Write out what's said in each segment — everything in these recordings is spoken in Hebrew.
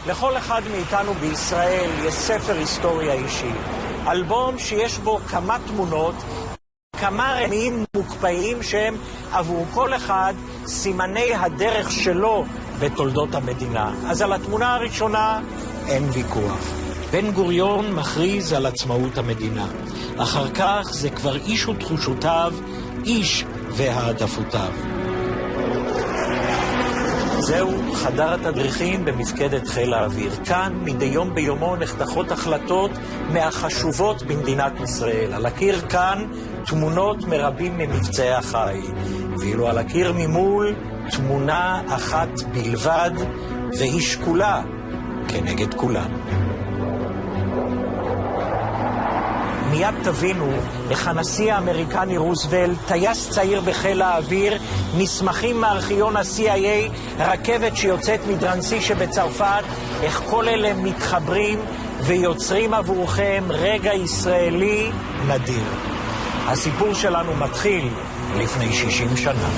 לכל אחד מאיתנו בישראל יש ספר היסטוריה אישי. אלבום שיש בו כמה תמונות, כמה רמיים מוקפאים שהם עבור כל אחד סימני הדרך שלו בתולדות המדינה. אז על התמונה הראשונה אין ויכוח. בן גוריון מכריז על עצמאות המדינה. אחר כך זה כבר איש ותחושותיו, איש והעדפותיו. זהו חדר התדריכים במפקדת חיל האוויר. כאן מדי יום ביומו נחתכות החלטות מהחשובות במדינת ישראל. על הקיר כאן תמונות מרבים ממבצעי החיל. ואילו על הקיר ממול תמונה אחת בלבד, והיא שקולה כנגד כולם. מיד תבינו איך הנשיא האמריקני רוזוולט, טייס צעיר בחיל האוויר, מסמכים מארכיון ה-CIA, רכבת שיוצאת מדרנסי שבצרפת, איך כל אלה מתחברים ויוצרים עבורכם רגע ישראלי נדיר. הסיפור שלנו מתחיל לפני 60 שנה.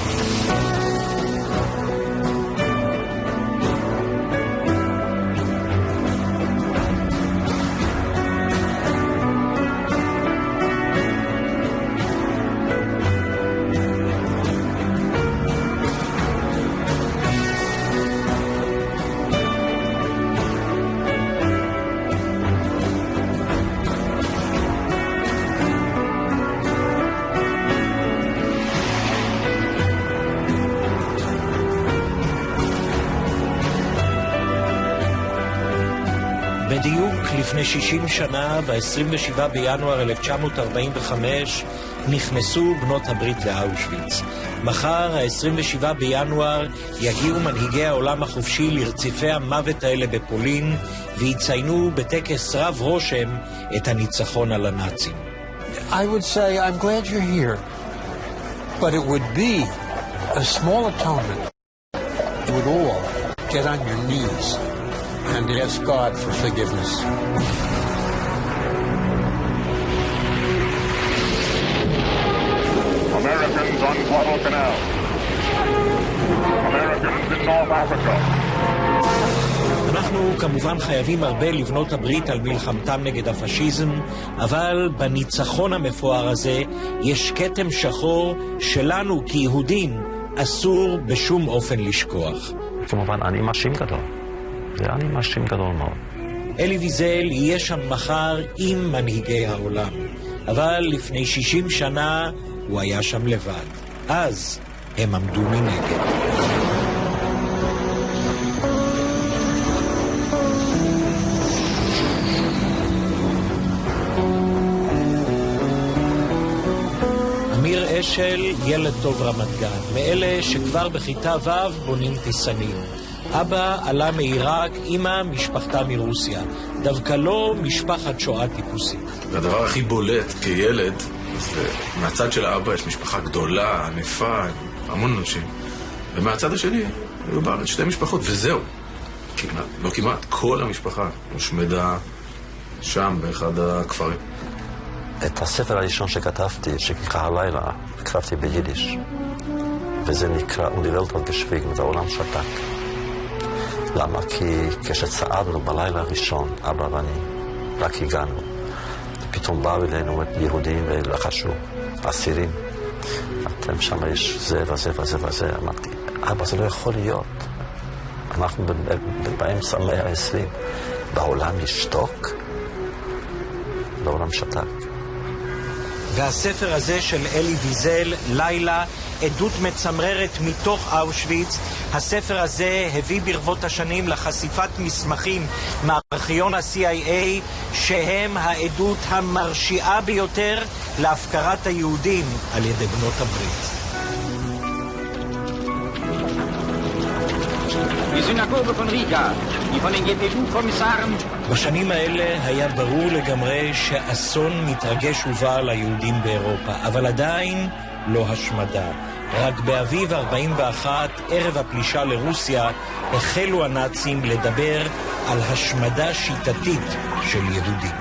בדיוק לפני 60 שנה, ב-27 בינואר 1945, נכנסו בנות הברית לאושוויץ. מחר, ה-27 בינואר, יגיעו מנהיגי העולם החופשי לרציפי המוות האלה בפולין, ויציינו בטקס רב רושם את הניצחון על הנאצים. I would say, I'm glad you're here, but it would be a small atonement. You would all get on your knees and ask God for forgiveness. Americans on Guadalcanal. Americans in North Africa. אנחנו כמובן חייבים הרבה לבנות הברית על מלחמתם נגד הפשיזם, אבל בניצחון המפואר הזה יש כתם שחור שלנו כיהודים אסור בשום אופן לשכוח. כמובן אני מאשים גדול. זה אני מאשים גדול מאוד. אלי ויזל יהיה שם מחר עם מנהיגי העולם, אבל לפני 60 שנה הוא היה שם לבד. אז הם עמדו מנגד. אמיר אשל, ילד טוב רמת גן, מאלה שכבר בכיתה ו' בונים טיסנים. אבא עלה מעיראק, אמא משפחתה מרוסיה. דווקא לא משפחת שואה טיפוסית. והדבר הכי בולט כילד, מהצד של האבא יש משפחה גדולה, ענפה, המון אנשים. ומהצד השני, היו בארץ שתי משפחות, וזהו. כמעט, לא כמעט, כל המשפחה הושמדה שם באחד הכפרים. את הספר הראשון שכתבתי, שנקרא הלילה, כתבתי ביידיש. וזה נקרא אוניברטל גשוויגן, והעולם שתק. למה? כי כשצעדנו בלילה הראשון, אבא ואני, רק הגענו. פתאום באו אלינו את יהודים ולחשו, אסירים. אתם שם יש זה וזה וזה וזה. אמרתי, אבא, זה לא יכול להיות. אנחנו באמצע המאה ה-20. בעולם ישתוק, בעולם שתק. והספר הזה של אלי ויזל, לילה, עדות מצמררת מתוך אושוויץ, הספר הזה הביא ברבות השנים לחשיפת מסמכים מארכיון ה-CIA שהם העדות המרשיעה ביותר להפקרת היהודים על ידי בנות הברית. בשנים האלה היה ברור לגמרי שאסון מתרגש ובא על היהודים באירופה, אבל עדיין לא השמדה. רק באביב 41, ערב הפלישה לרוסיה, החלו הנאצים לדבר על השמדה שיטתית של יהודים.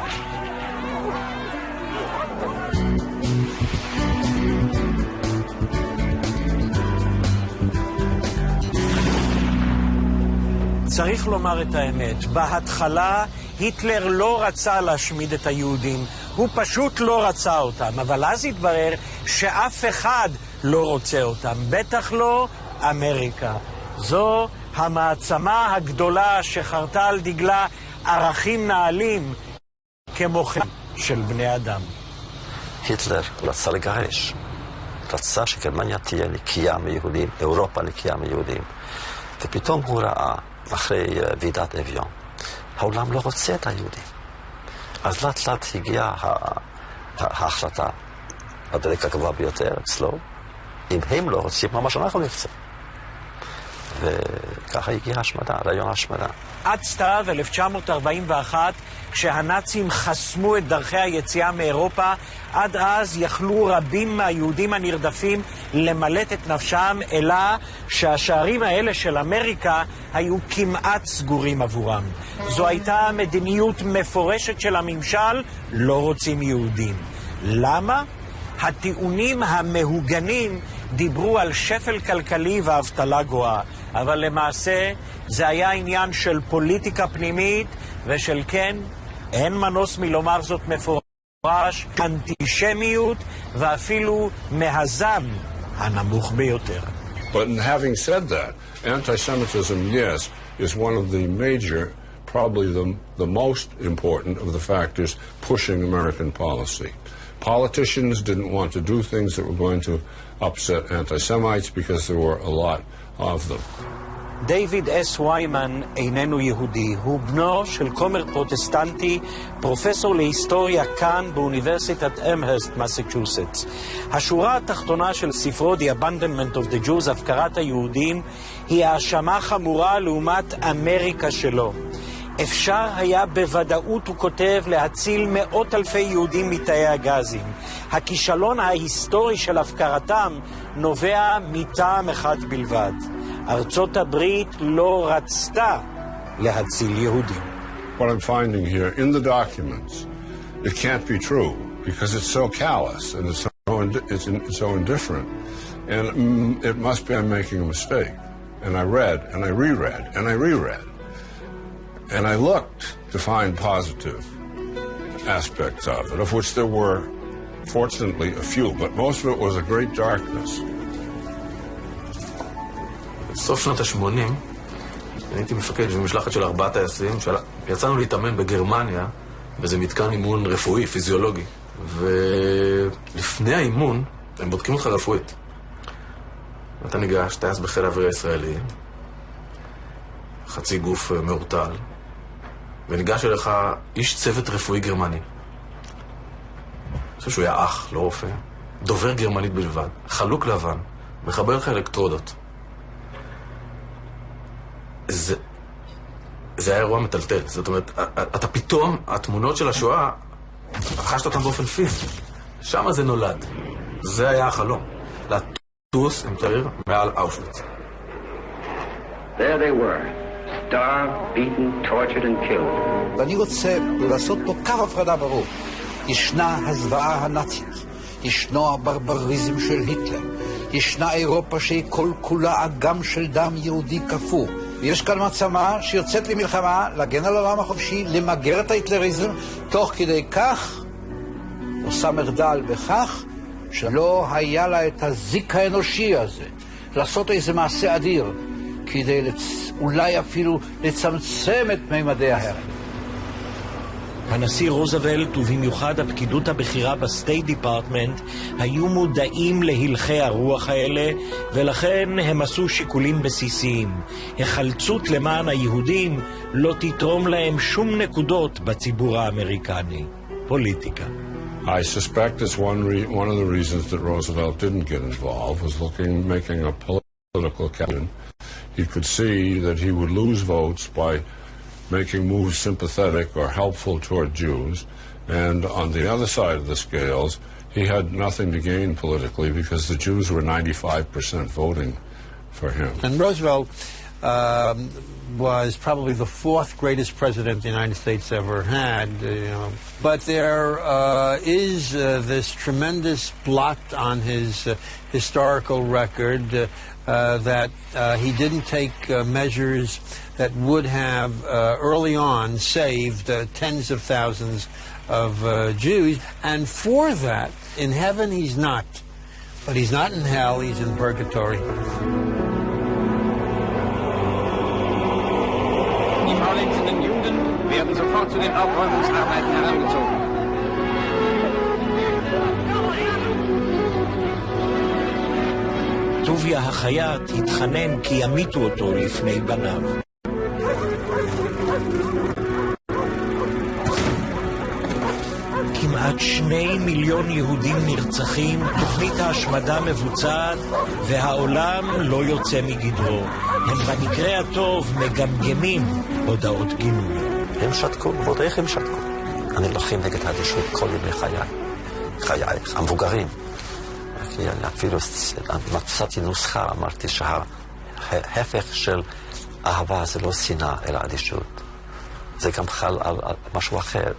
צריך לומר את האמת, בהתחלה היטלר לא רצה להשמיד את היהודים, הוא פשוט לא רצה אותם, אבל אז התברר שאף אחד לא רוצה אותם, בטח לא אמריקה. זו המעצמה הגדולה שחרתה על דגלה ערכים נעלים כמו חיים של בני אדם. היטלר רצה לגרש, רצה שגרמניה תהיה נקייה מיהודים, אירופה נקייה מיהודים. ופתאום הוא ראה, אחרי ועידת אביון, העולם לא רוצה את היהודים. אז לאט לאט הגיעה ההחלטה, הדרג הגבוה ביותר אצלו, אם הם לא רוצים, ממש אנחנו נרצה. וככה הגיעה ההשמדה, רעיון ההשמדה. עד סתיו 1941, כשהנאצים חסמו את דרכי היציאה מאירופה, עד אז יכלו רבים מהיהודים הנרדפים למלט את נפשם, אלא שהשערים האלה של אמריקה היו כמעט סגורים עבורם. זו הייתה מדיניות מפורשת של הממשל, לא רוצים יהודים. למה? הטיעונים המהוגנים דיברו על שפל כלכלי ואבטלה גואה, אבל למעשה זה היה עניין של פוליטיקה פנימית, ושל כן, אין מנוס מלומר זאת מפורש, אנטישמיות ואפילו מהזן הנמוך ביותר. But having said that, anti-Semitism, yes, is one of the major, probably the most important of the factors pushing American policy. Politicians didn't want to do things that were going to upset anti-Semites because there were a lot of them. דיוויד אס ויימן איננו יהודי, הוא בנו של כומר פרוטסטנטי, פרופסור להיסטוריה כאן באוניברסיטת אמהרסט, מסצ'וסטס. השורה התחתונה של ספרו The Abandonment of the Jews, הפקרת היהודים, היא האשמה חמורה לעומת אמריקה שלו. אפשר היה בוודאות, הוא כותב, להציל מאות אלפי יהודים מתאי הגזים. הכישלון ההיסטורי של הפקרתם נובע מטעם אחד בלבד. ארצות הברית לא רצתה להציל יהודים. What I'm finding here in the documents, it can't be true because it's so callous and it's so indifferent. And it must be I'm making a mistake. And I read and I reread and I reread. And I looked to find positive aspects of it, of which there were, fortunately, a few, but most of it was a great darkness. בסוף שנות ה-80, הייתי מפקד במשלחת של 4 טייסים, יצאנו להתאמן בגרמניה, וזה מתקן אימון רפואי, פיזיולוגי. ולפני האימון, הם בודקים אותך רפואית. אתה ניגש, טייס בחיל האוויר הישראלי, חצי גוף מעורטל, וניגש אליך איש צוות רפואי גרמני. אני חושב שהוא היה אח, לא רופא. דובר גרמנית בלבד, חלוק לבן, מחבר לך אלקטרודות. זה היה אירוע מטלטל. זאת אומרת, אתה פתאום, התמונות של השואה, חשת אותם באופן פיזי. שם זה נולד. זה היה החלום. לטוס עם תאיר מעל אושוויץ. There they were, starved, beaten, tortured and killed. ואני רוצה לעשות פה קו הפרדה ברור. ישנה הזוועה הנאצית, ישנו הברבריזם של היטלר, ישנה אירופה שהיא כל כולה אגם של דם יהודי כפור. ויש כאן מעצמה שיוצאת למלחמה, להגן על העולם החופשי, למגר את ההיטלריזם, תוך כדי כך עושה מחדל בכך שלא היה לה את הזיק האנושי הזה, לעשות איזה מעשה אדיר, כדי אולי אפילו לצמצם את מימדי ההרג. הנשיא רוזוולט ובמיוחד הפקידות הבכירה בסטייט דיפרטמנט היו מודעים להלכי הרוח האלה, ולכן הם עשו שיקולים בסיסיים. החלצות למען היהודים לא תתרום להם שום נקודות בציבור האמריקני. פוליטיקה. I suspect it's one of the reasons that Roosevelt didn't get involved was making a political campaign. He could see that he would lose votes by making moves sympathetic or helpful toward Jews, and on the other side of the scales, he had nothing to gain politically because the Jews were 95% voting for him. And Roosevelt was probably the fourth greatest president the United States ever had. But there is this tremendous blot on his historical record that he didn't take measures that would have early on saved tens of thousands of Jews. And for that, in heaven he's not. But he's not in hell, he's in purgatory. Die verletzenden Juden werden sofort zu den Aufräumungsarbeiten herangezogen. טוביה החייט התחנן כי ימיתו אותו לפני בניו. כמעט 2 מיליון יהודים נרצחים, תוכנית ההשמדה מבוצעת והעולם לא יוצא מגדרו. הם במקרה הטוב מגמגמים הודעות גינוי. הם שתקו, ועוד איך הם שתקו. אני לוחם נגד האדישות כל ימי חיי, המבוגרים. אפילו מצאתי נוסחה, אמרתי שההפך של אהבה זה לא שנאה אלא אדישות. זה גם חל על משהו אחר.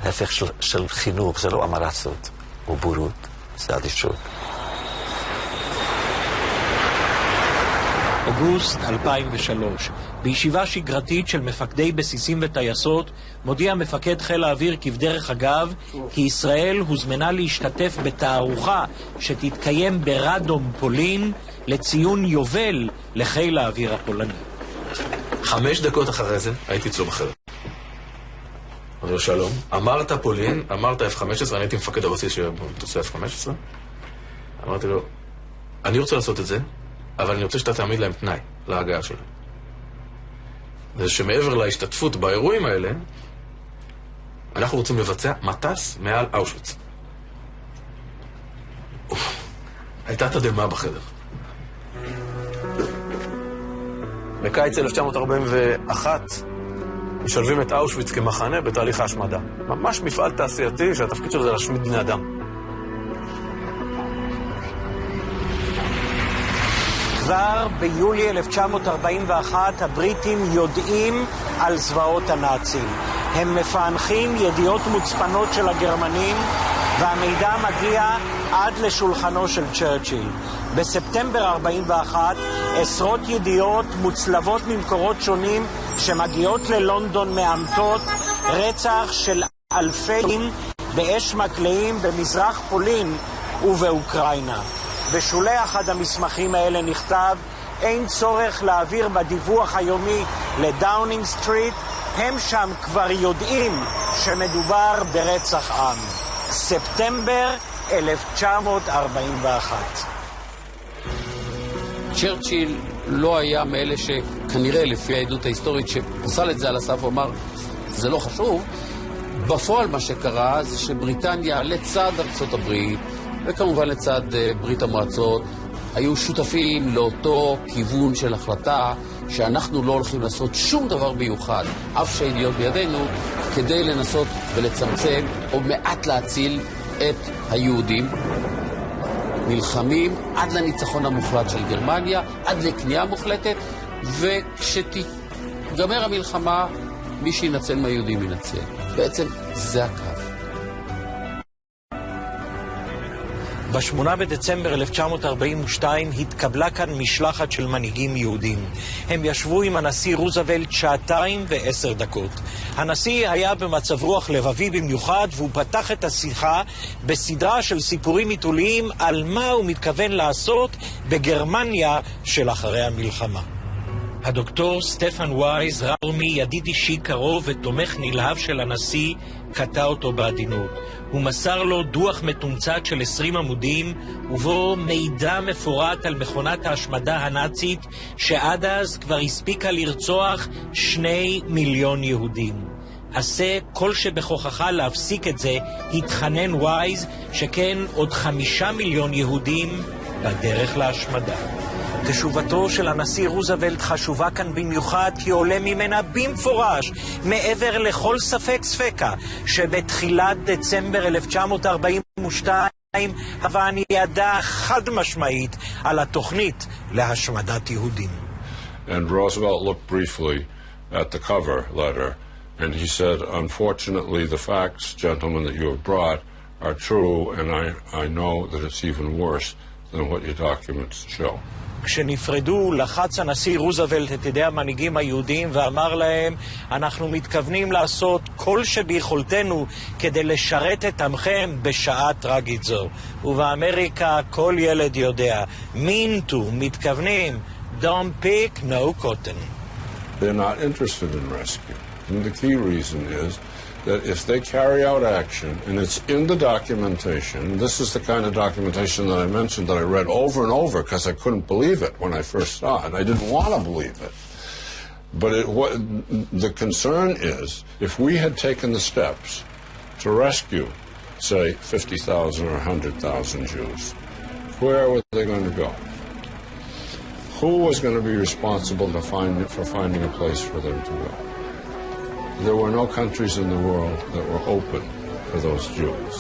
ההפך של חינוך זה לא אמרצות או בורות, זה אדישות. אוגוסט 2003, בישיבה שגרתית של מפקדי בסיסים וטייסות, מודיע מפקד חיל האוויר כבדרך אגב כי ישראל הוזמנה להשתתף בתערוכה שתתקיים ברדום פולין לציון יובל לחיל האוויר הפולני. 5 דקות אחרי זה הייתי אצלו בחדר. אמר שלום, אמרת פולין, אמרת F-15, אני הייתי מפקד הבסיס שבטוסי F-15. אמרתי לו, אני רוצה לעשות את זה, אבל אני רוצה שאתה תעמיד להם תנאי להגעה שלהם. זה שמעבר להשתתפות באירועים האלה, אנחנו רוצים לבצע מטס מעל אושוויץ. הייתה תדהמה בחדר. בקיץ 1941 משלבים את אושוויץ כמחנה בתהליך ההשמדה. ממש מפעל תעשייתי שהתפקיד שלו זה להשמיד בני אדם. כבר ביולי 1941 הבריטים יודעים על זוועות הנאצים. הם מפענחים ידיעות מוצפנות של הגרמנים, והמידע מגיע עד לשולחנו של צ'רצ'יל. בספטמבר 41 עשרות ידיעות מוצלבות ממקורות שונים שמגיעות ללונדון מאמתות רצח של אלפים באש מקלעים במזרח פולין ובאוקראינה. בשולי אחד המסמכים האלה נכתב, אין צורך להעביר בדיווח היומי לדאונינג סטריט, הם שם כבר יודעים שמדובר ברצח עם. ספטמבר 1941. צ'רצ'יל לא היה מאלה שכנראה לפי העדות ההיסטורית שפסל את זה על הסף ואמר זה לא חשוב. בפועל מה שקרה זה שבריטניה לצד ארצות הברית וכמובן לצד ברית המועצות היו שותפים לאותו כיוון של החלטה שאנחנו לא הולכים לעשות שום דבר מיוחד, אף שהידיעות בידינו, כדי לנסות ולצמצם או מעט להציל את היהודים. נלחמים עד לניצחון המוחלט של גרמניה, עד לכניעה מוחלטת, וכשתיגמר המלחמה, מי שינצל מהיהודים ינצל. בעצם זה הקו. ב-8 בדצמבר 1942 התקבלה כאן משלחת של מנהיגים יהודים. הם ישבו עם הנשיא רוזוולט 2:10. הנשיא היה במצב רוח לבבי במיוחד, והוא פתח את השיחה בסדרה של סיפורים עיתוליים על מה הוא מתכוון לעשות בגרמניה של אחרי המלחמה. הדוקטור סטפן וייז, רמי, ידיד אישי קרוב ותומך נלהב של הנשיא, קטע אותו בעדינות. הוא מסר לו דוח מתומצת של 20 עמודים, ובו מידע מפורט על מכונת ההשמדה הנאצית, שעד אז כבר הספיקה לרצוח 2 מיליון יהודים. עשה כל שבכוחך להפסיק את זה, התחנן וייז, שכן עוד 5 מיליון יהודים בדרך להשמדה. תשובתו של הנשיא רוזוולט חשובה כאן במיוחד, כי עולה ממנה במפורש, מעבר לכל ספק ספקה, שבתחילת דצמבר 1942 הווען ידע חד משמעית על התוכנית להשמדת יהודים. And Roosevelt looked briefly at the cover letter, and he said, unfortunately, the facts, gentlemen, that you have brought are true, and I know that it's even worse than what your documents show. כשנפרדו, לחץ הנשיא רוזוולט את ידי המנהיגים היהודים ואמר להם, אנחנו מתכוונים לעשות כל שביכולתנו כדי לשרת את עמכם בשעה טרגית זו. ובאמריקה כל ילד יודע, mean to, מתכוונים, don't pick no cotton. They're not interested in rescue. And the key reason is that if they carry out action, and it's in the documentation, this is the kind of documentation that I mentioned that I read over and over because I couldn't believe it when I first saw it. I didn't want to believe it. But the concern is, if we had taken the steps to rescue, say, 50,000 or 100,000 Jews, where were they going to go? Who was going to be responsible for finding a place for them to go? There were no countries in the world that were open for those Jews.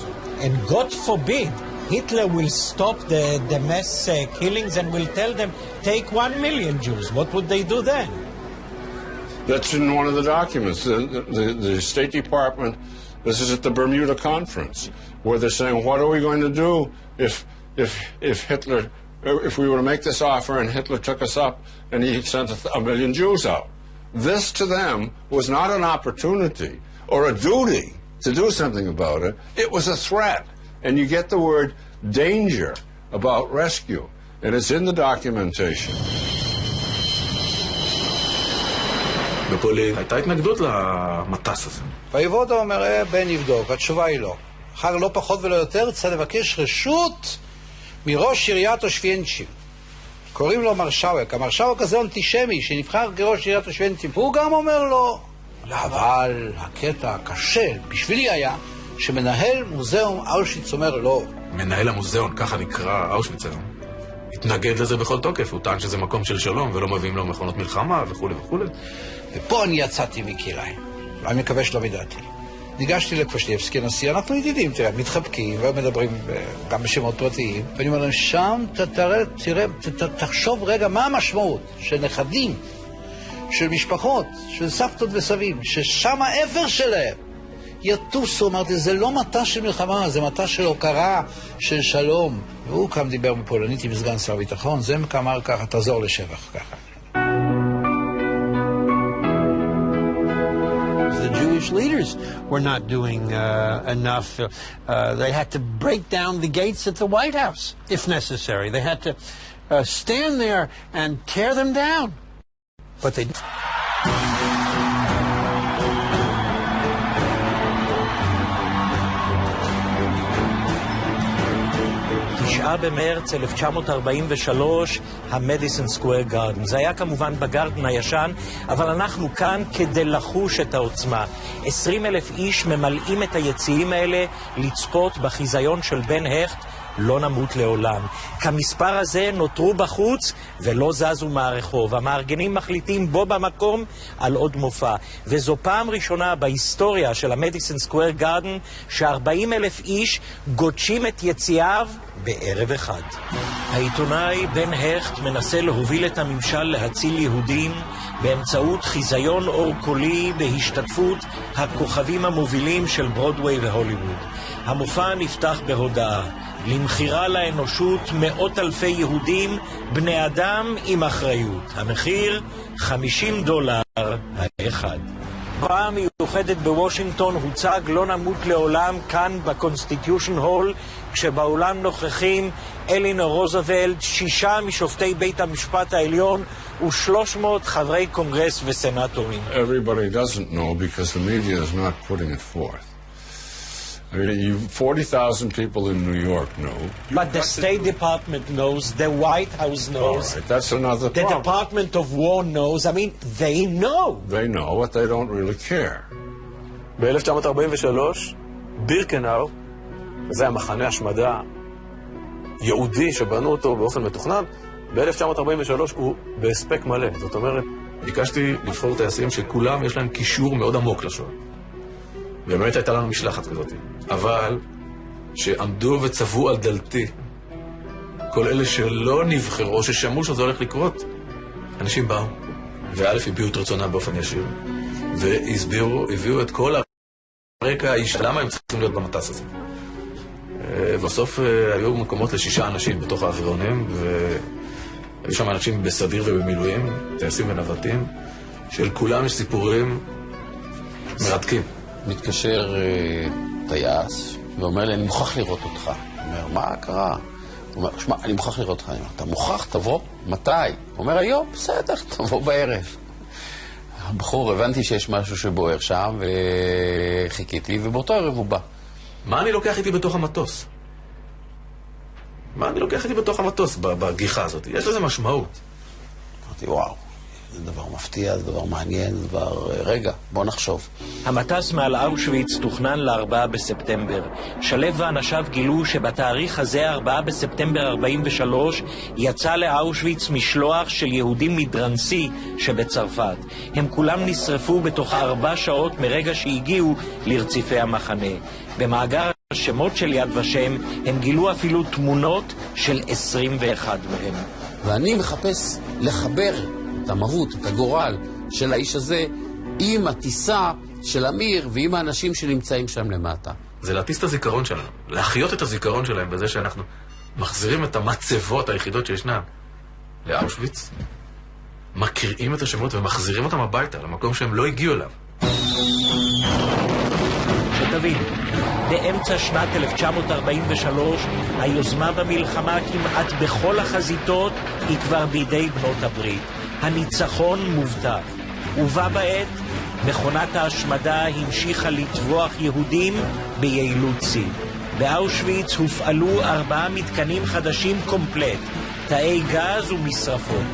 And God forbid, Hitler will stop the mass killings and will tell them, take 1 million Jews. What would they do then? That's in one of the documents. The State Department, this is at the Bermuda Conference, where they're saying, what are we going to do if Hitler, if we were to make this offer and Hitler took us up and he sent 1 million Jews out? This to them was not an opportunity or a duty to do something about it. It was a threat. And you get the word danger about rescue. And it's in the documentation. בפולין הייתה התנגדות למטס הזה. ויבודה אומר, בן יבדוק, התשובה היא לא. אחר לא פחות ולא יותר, צריך לבקש רשות מראש עיריית אושוויינצ'ים. קוראים לו מרשאווק. המרשאווק הזה אנטישמי שנבחר כראש עיריית אושוויינצ'ים. והוא גם אומר לו, אבל הקטע הקשה בשבילי היה שמנהל מוזיאום אושוויץ אומר לא. מנהל המוזיאון, ככה נקרא אושוויץ היום, התנגד לזה בכל תוקף. הוא טען שזה מקום של שלום ולא מביאים לו מכונות מלחמה וכו' וכו'. ופה אני יצאתי מקיריי. אני מקווה שלא מדעתי. ניגשתי לקפשטיבסקי הנשיא, אנחנו ידידים, תראה, מתחבקים ומדברים גם בשמות פרטיים, ואני אומר להם, שם תראה, תחשוב רגע מה המשמעות של נכדים, של משפחות, של סבתות וסבים, ששם האפר שלהם יטוסו. אמרתי, זה לא מטה של מלחמה, זה מטה של הוקרה, של שלום. והוא קם דיבר בפולנית עם סגן שר הביטחון, זה אמר ככה, תעזור לשבח ככה. The Jewish leaders were not doing enough. They had to break down the gates at the White House, if necessary. They had to stand there and tear them down. But they didn't. במרץ 1943, המדיסון סקוואר גארדן. זה היה כמובן בגארדן הישן, אבל אנחנו כאן כדי לחוש את העוצמה. 20,000 איש ממלאים את היציעים האלה לצפות בחיזיון של בן הכט, לא נמות לעולם. כמספר הזה נותרו בחוץ ולא זזו מהרחוב. המארגנים מחליטים בו במקום על עוד מופע. וזו פעם ראשונה בהיסטוריה של המדיסון סקוואר גארדן ש40,000 איש גודשים את יציאיו בערב אחד. העיתונאי בן הכט מנסה להוביל את הממשל להציל יהודים באמצעות חיזיון אור קולי בהשתתפות הכוכבים המובילים של ברודוויי והוליווד. המופע נפתח בהודעה: למחירה לאנושות 100,000 יהודים, בני אדם עם אחריות. המחיר $50 האחד. פעם מיוחדת בוושינגטון הוצג לא נמות לעולם כאן בקונסטיטיושן הול, כשבאולם נוכחים אלינור רוזוולט, 6 משופטי בית המשפט העליון ו300 חברי קונגרס וסנטורים. Everybody doesn't know because the media is not putting it forth. I mean, 40,000 people in New York know. But the State Department knows, the White House knows. All right, that's another problem. The Department of War knows. I mean, they know. They know, but they don't really care. ב-1943, בירקנאו, זה היה מחנה השמדה יהודי שבנו אותו באופן מתוכנן, ב-1943 הוא בהספק מלא. זאת אומרת, ביקשתי לבחור טייסים שכולם יש להם קישור מאוד עמוק לשואה. באמת הייתה לנו משלחת כזאת. אבל שעמדו וצבעו על דלתי כל אלה שלא נבחרו, ששמעו שזה הולך לקרות, אנשים באו. וא' הביאו את רצונם באופן ישיר, והביאו את כל הרקע האיש, למה הם צריכים להיות במטס הזה. בסוף היו מקומות ל6 אנשים בתוך האווירונים, והיו שם אנשים בסדיר ובמילואים, טייסים ונווטים, של כולם יש סיפורים מרתקים. מתקשר טייס ואומר לי, אני מוכרח לראות אותך. הוא אומר, מה קרה? הוא אומר, שמע, אני מוכרח לראות אותך. אני אומר, אתה מוכרח? תבוא? מתי? הוא אומר, היום, בסדר, תבוא בערב. הבחור, הבנתי שיש משהו שבוער שם, וחיכיתי, ובאותו ערב הוא בא. מה אני לוקח איתי בתוך המטוס? מה אני לוקח איתי בתוך המטוס בגיחה הזאת? יש לזה משמעות. אמרתי, וואו, זה דבר מפתיע, זה דבר מעניין, זה דבר... רגע, בוא נחשוב. המטס מעל אושוויץ תוכנן ל4 בספטמבר. שלו ואנשיו גילו שבתאריך הזה, 4 בספטמבר 43, יצא לאושוויץ משלוח של יהודים מדרנסי שבצרפת. הם כולם נשרפו בתוך 4 שעות מרגע שהגיעו לרציפי המחנה. במאגר השמות של יד ושם הם גילו אפילו תמונות של 21 מהם. ואני מחפש לחבר את המהות, את הגורל של האיש הזה עם הטיסה של אמיר ועם האנשים שנמצאים שם למטה. זה להטיס את הזיכרון שלנו, להחיות את הזיכרון שלהם בזה שאנחנו מחזירים את המצבות היחידות שישנן לאושוויץ, מקריאים את השמות ומחזירים אותם הביתה, למקום שהם לא הגיעו אליו. שתבין, באמצע שנת 1943, היוזמה במלחמה כמעט בכל החזיתות היא כבר בידי בנות הברית. הניצחון מובטח. ובה בעת, מכונת ההשמדה המשיכה לטבוח יהודים ביעילות שיא. באושוויץ הופעלו 4 מתקנים חדשים קומפלט, תאי גז ומשרפות.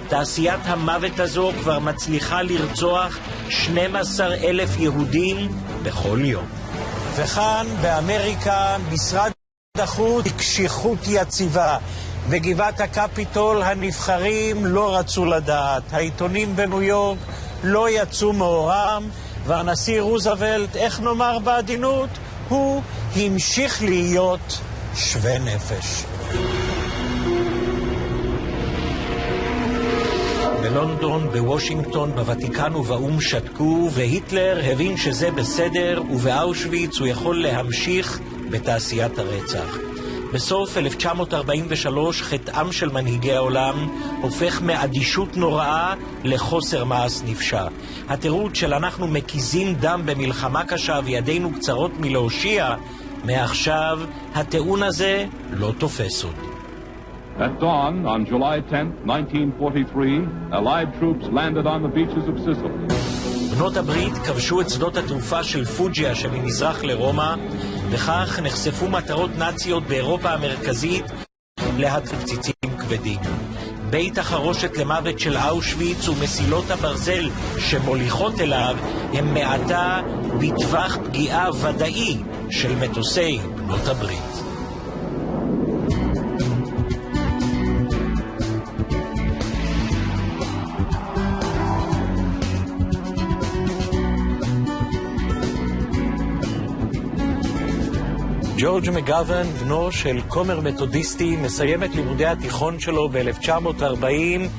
תעשיית המוות הזו כבר מצליחה לרצוח 12,000 יהודים בכל יום. וכאן באמריקה משרד החוץ בקשיחות יציבה. בגבעת הקפיטול הנבחרים לא רצו לדעת. העיתונים בניו יורק לא יצאו מאורם, והנשיא רוזוולט, איך נאמר בעדינות, הוא המשיך להיות שווה נפש. בלונדון, בוושינגטון, בוותיקן ובאום שתקו, והיטלר הבין שזה בסדר, ובאושוויץ הוא יכול להמשיך בתעשיית הרצח. בסוף 1943 חטאם של מנהיגי העולם הופך מאדישות נוראה לחוסר מעש נפשע. התירוץ של אנחנו מקיזים דם במלחמה קשה וידינו קצרות מלהושיע, מעכשיו הטיעון הזה לא תופס עוד. At dawn on July 10th, 1943, Allied troops landed on the beaches of Sicily. בנות הברית כבשו את שדות התעופה של פוג'יה שממזרח לרומא, וכך נחשפו מטרות נאציות באירופה המרכזית להפציצים כבדים. בית החרושת למוות של אושוויץ ומסילות הברזל שמוליכות אליו הם מעתה בטווח פגיעה ודאי של מטוסי בנות הברית. ג'ורג' מגוון, בנו של כומר מתודיסטי, מסיים את לימודי התיכון שלו ב-1940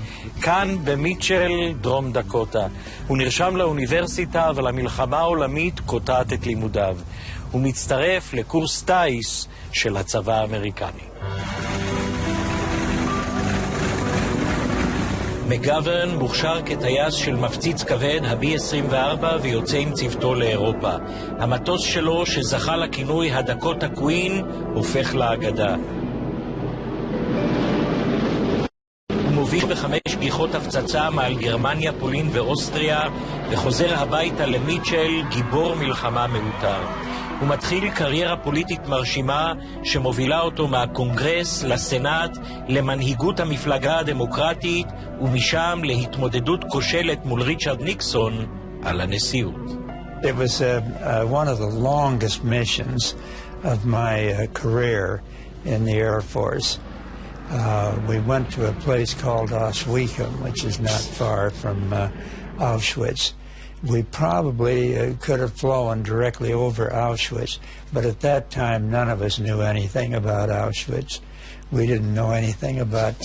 כאן במיטשל, דרום דקוטה. הוא נרשם לאוניברסיטה, אבל המלחמה העולמית קוטעת את לימודיו. הוא מצטרף לקורס טייס של הצבא האמריקני. מגוון מוכשר כטייס של מפציץ כבד, ה-B-24, ויוצא עם צוותו לאירופה. המטוס שלו, שזכה לכינוי הדקוטה קווין, הופך לאגדה. הוא מוביל ב5 גיחות הפצצה מעל גרמניה, פולין ואוסטריה, וחוזר הביתה למיטשל, גיבור מלחמה מעוטר. הוא מתחיל קריירה פוליטית מרשימה שמובילה אותו מהקונגרס לסנאט, למנהיגות המפלגה הדמוקרטית, ומשם להתמודדות כושלת מול ריצ'רד ניקסון על הנשיאות. It was one of the longest missions of my career in the Air Force. We went to a place called Oswego, which is not far from Auschwitz. We probably could have flown directly over Auschwitz, but at that time none of us knew anything about Auschwitz. We didn't know anything about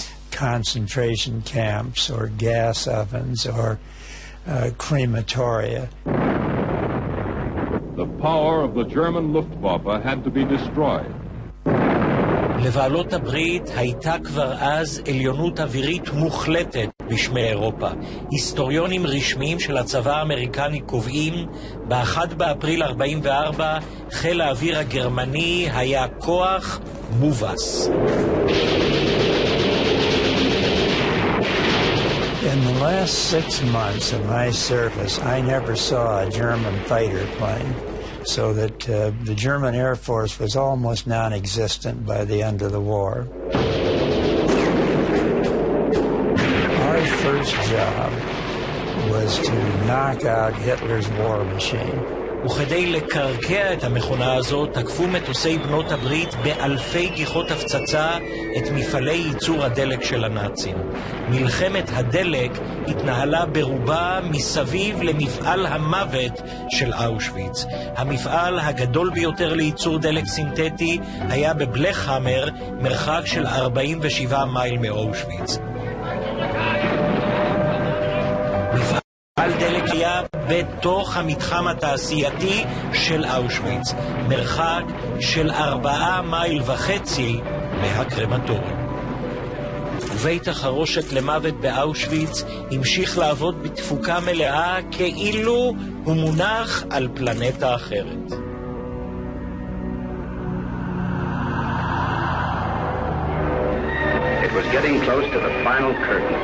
concentration camps or gas ovens or crematoria. The power of the German Luftwaffe had to be destroyed. לבעלות הברית הייתה כבר אז עליונות אווירית מוחלטת בשמי אירופה. היסטוריונים רשמיים של הצבא האמריקני קובעים, ב-1 באפריל 44 חיל האוויר הגרמני היה כוח מובס. In the last 6 months of my service, I never saw a German fighter plane, so that the German Air Force was almost non-existent by the end of the war. Our first job was to knock out Hitler's war machine. וכדי לקרקע את המכונה הזאת, תקפו מטוסי בנות הברית באלפי גיחות הפצצה את מפעלי ייצור הדלק של הנאצים. מלחמת הדלק התנהלה ברובה מסביב למפעל המוות של אושוויץ. המפעל הגדול ביותר לייצור דלק סינתטי היה בבלכהמר, מרחק של 47 מייל מאושוויץ. מפעל דלק היה בתוך המתחם התעשייתי של אושוויץ, מרחק של 4.5 מייל מהקרמטוריום. ובית החרושת למוות באושוויץ המשיך לעבוד בתפוקה מלאה כאילו הוא מונח על פלנטה אחרת. It was getting close to the final curtain.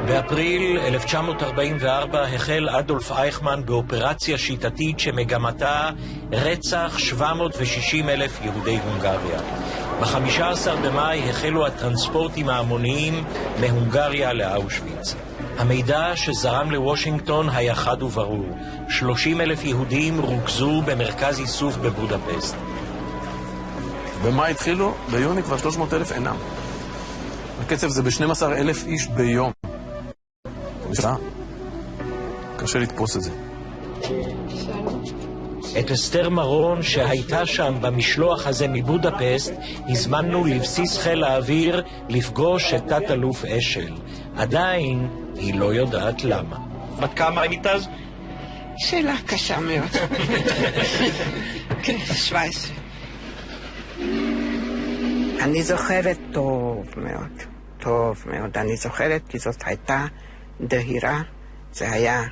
באפריל 1944 החל אדולף אייכמן באופרציה שיטתית שמגמתה רצח 760,000 יהודי הונגריה. ב-15 במאי החלו הטרנספורטים ההמוניים מהונגריה לאושוויץ. המידע שזרם לוושינגטון היה חד וברור. 30,000 יהודים רוכזו במרכז איסוף בבודפסט. במה התחילו? ביוני כבר 300,000 אינם. הקצב זה ב-12,000 איש ביום. קשה לתפוס את זה. את אסתר מרון שהייתה שם במשלוח הזה מבודפסט הזמנו לבסיס חיל האוויר לפגוש את תת-אלוף אשל. עדיין היא לא יודעת למה. בת כמה היית אז? שאלה קשה מאוד. כן, 17. אני זוכרת טוב מאוד, טוב מאוד. אני זוכרת כי זאת הייתה דהירה, זה היה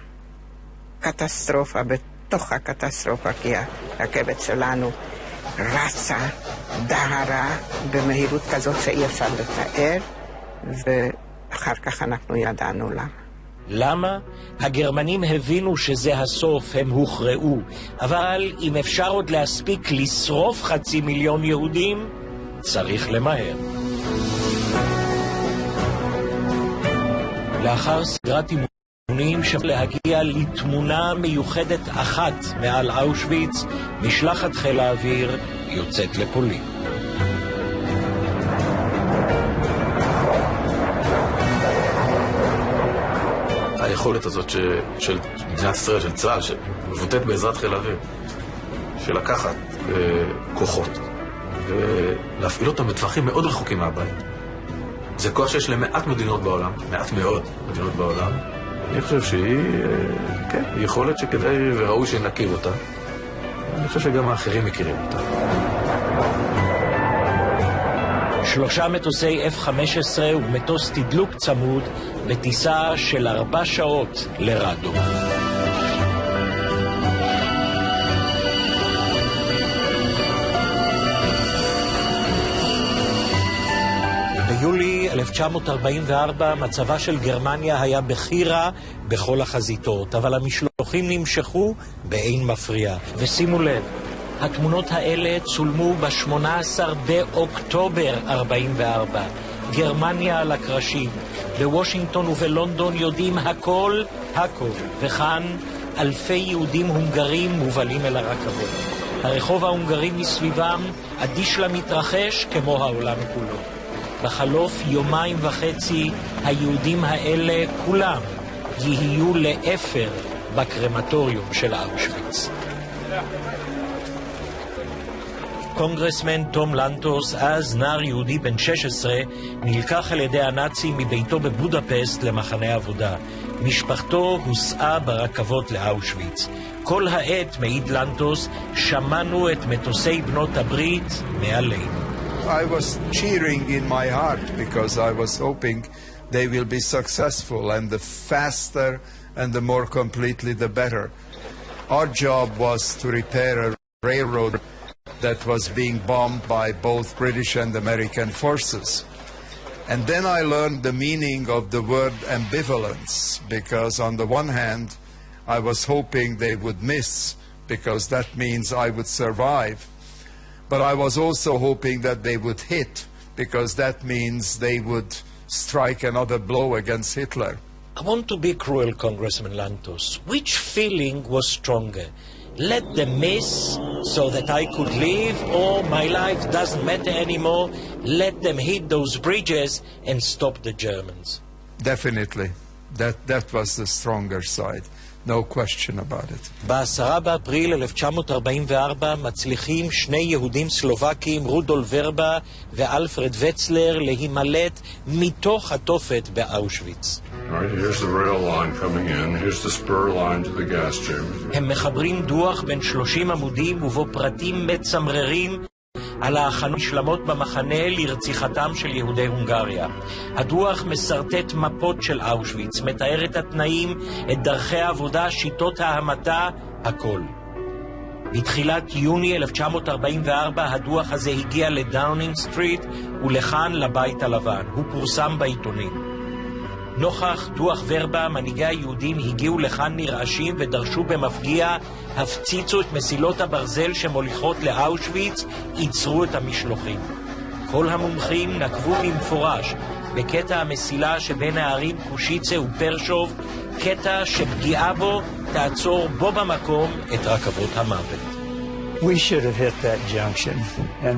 קטסטרופה בתוך הקטסטרופה, כי הרכבת שלנו רצה, דהרה, במהירות כזאת שאי אפשר לתאר, ואחר כך אנחנו ידענו למה. למה? הגרמנים הבינו שזה הסוף, הם הוכרעו, אבל אם אפשר עוד להספיק לשרוף 500,000 יהודים, צריך למהר. לאחר סדרת אימונים להגיע לתמונה מיוחדת אחת מעל אושוויץ, משלחת חיל האוויר יוצאת לפולין. היכולת הזאת של מדינת ישראל, של צה"ל, שמבוטאת בעזרת חיל האוויר, של לקחת כוחות ולהפעיל אותם בטווחים מאוד רחוקים מהבית. זה כוח שיש למעט מדינות בעולם, מעט מאוד מדינות בעולם. אני חושב שהיא, כן, יכולת שכדאי וראוי שנכיר אותה. אני חושב שגם האחרים מכירים אותה. 3 מטוסי F-15 ומטוס תדלוק צמוד בטיסה של 4 שעות לרדו. ביולי 1944 מצבה של גרמניה היה בכי רע בכל החזיתות, אבל המשלוחים נמשכו באין מפריע. ושימו לב, התמונות האלה צולמו ב-18 באוקטובר 44. גרמניה על הקרשים. בוושינגטון ובלונדון יודעים הכל, וכאן אלפי יהודים הונגרים מובלים אל הרכבות. הרחוב ההונגרי מסביבם אדיש למתרחש כמו העולם כולו. בחלוף 2.5 יום היהודים האלה כולם יהיו לאפר בקרמטוריום של אושוויץ. קונגרסמן תום לנטוס, אז נער יהודי בן 16, נלקח על ידי הנאצים מביתו בבודפסט למחנה עבודה. משפחתו הוסעה ברכבות לאושוויץ. כל העת, מעיד לנטוס, שמענו את מטוסי בנות הברית מעלינו. I was cheering in my heart because I was hoping they will be successful, and the faster and the more completely the better. Our job was to repair a railroad that was being bombed by both British and American forces. And then I learned the meaning of the word ambivalence, because on the one hand I was hoping they would miss, because that means I would survive. But I was also hoping that they would hit, because that means they would strike another blow against Hitler. I want to be cruel, Congressman Lantos. Which feeling was stronger? Let them miss so that I could live, or my life doesn't matter anymore? Let them hit those bridges and stop the Germans. Definitely. That was the stronger side. No question about it. ב-10 באפריל 1944 מצליחים שני יהודים סלובקים, רודולף ורבה ואלפרד וצלר, להימלט מתוך התופת באושוויץ. Right, here's the rail line coming in. Here's the spur line to the gas chamber. הם מחברים דוח בין 30 עמודים ובו פרטים מצמררים על ההכנות שלמות במחנה לרציחתם של יהודי הונגריה. הדוח מסרטט מפות של אושוויץ, מתאר את התנאים, את דרכי העבודה, שיטות ההמתה, הכל. בתחילת יוני 1944 הדוח הזה הגיע לדאונינג סטריט ולכאן לבית הלבן. הוא פורסם בעיתונים. נוכח דוח ורבה, מנהיגי היהודים הגיעו לכאן נרעשים ודרשו במפגיע, הפציצו את מסילות הברזל שמוליכות לאושוויץ, ייצרו את המשלוחים. כל המומחים נקבו במפורש בקטע המסילה שבין הערים קושיצה ופרשוב, קטע שפגיעה בו תעצור בו במקום את רכבות המוות. We should have hit that junction, and